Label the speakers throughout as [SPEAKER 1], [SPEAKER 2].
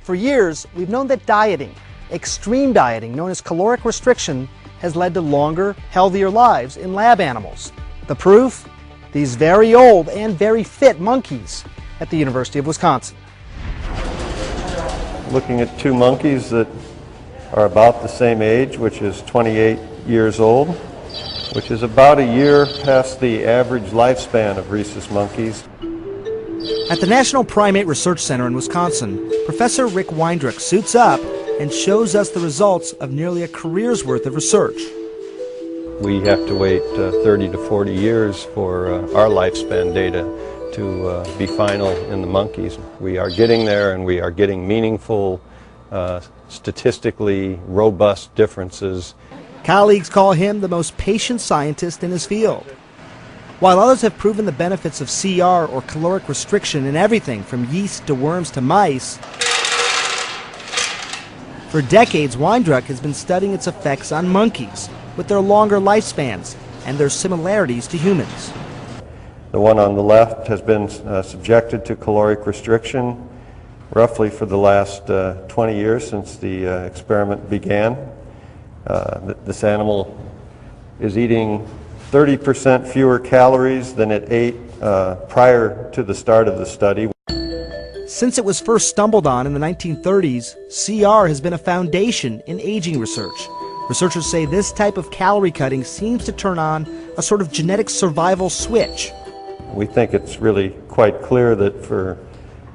[SPEAKER 1] For years, we've known that dieting, extreme dieting known as caloric restriction, has led to longer, healthier lives in lab animals. The proof? These very old and very fit monkeys at the University of Wisconsin.
[SPEAKER 2] Looking at two monkeys that are about the same age, which is 28 years old, which is about a year past the average lifespan of rhesus monkeys.
[SPEAKER 1] At the National Primate Research Center in Wisconsin, Professor Rick Weindruck suits up and shows us the results of nearly a career's worth of research.
[SPEAKER 2] We have to wait 30 to 40 years for our lifespan data to be final in the monkeys. We are getting there, and we are getting meaningful, statistically robust differences.
[SPEAKER 1] Colleagues call him the most patient scientist in his field. While others have proven the benefits of CR, or caloric restriction, in everything from yeast to worms to mice, for decades Weindruck has been studying its effects on monkeys, with their longer lifespans and their similarities to humans.
[SPEAKER 2] The one on the left has been subjected to caloric restriction roughly for the last 20 years since the experiment began. This animal is eating 30% fewer calories than it ate prior to the start of the study.
[SPEAKER 1] Since it was first stumbled on in the 1930s, CR has been a foundation in aging research. Researchers say this type of calorie cutting seems to turn on a sort of genetic survival switch.
[SPEAKER 2] We think it's really quite clear that for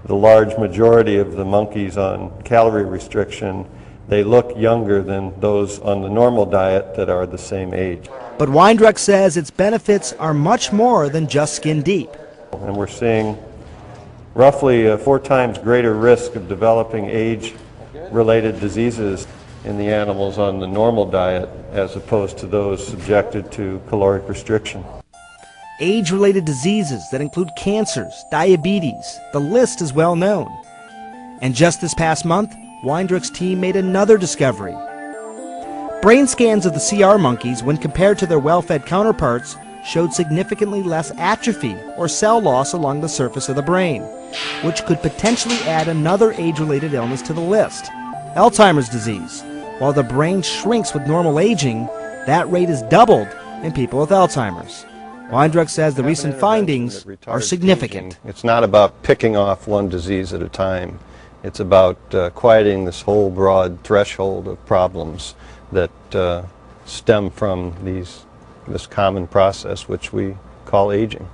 [SPEAKER 2] the large majority of the monkeys on calorie restriction, they look younger than those on the normal diet that are the same age.
[SPEAKER 1] But Weindruck says its benefits are much more than just skin deep.
[SPEAKER 2] And we're seeing roughly a 4 times greater risk of developing age-related diseases in the animals on the normal diet as opposed to those subjected to caloric restriction.
[SPEAKER 1] Age-related diseases that include cancers, diabetes, the list is well known. And just this past month, Weindruck's team made another discovery. Brain scans of the CR monkeys, when compared to their well-fed counterparts, showed significantly less atrophy or cell loss along the surface of the brain, which could potentially add another age-related illness to the list, Alzheimer's disease. While the brain shrinks with normal aging, that rate is doubled in people with Alzheimer's. Weindruck says the recent findings are significant.
[SPEAKER 2] It's not about picking off one disease at a time. It's about quieting this whole broad threshold of problems that stem from this common process which we call aging.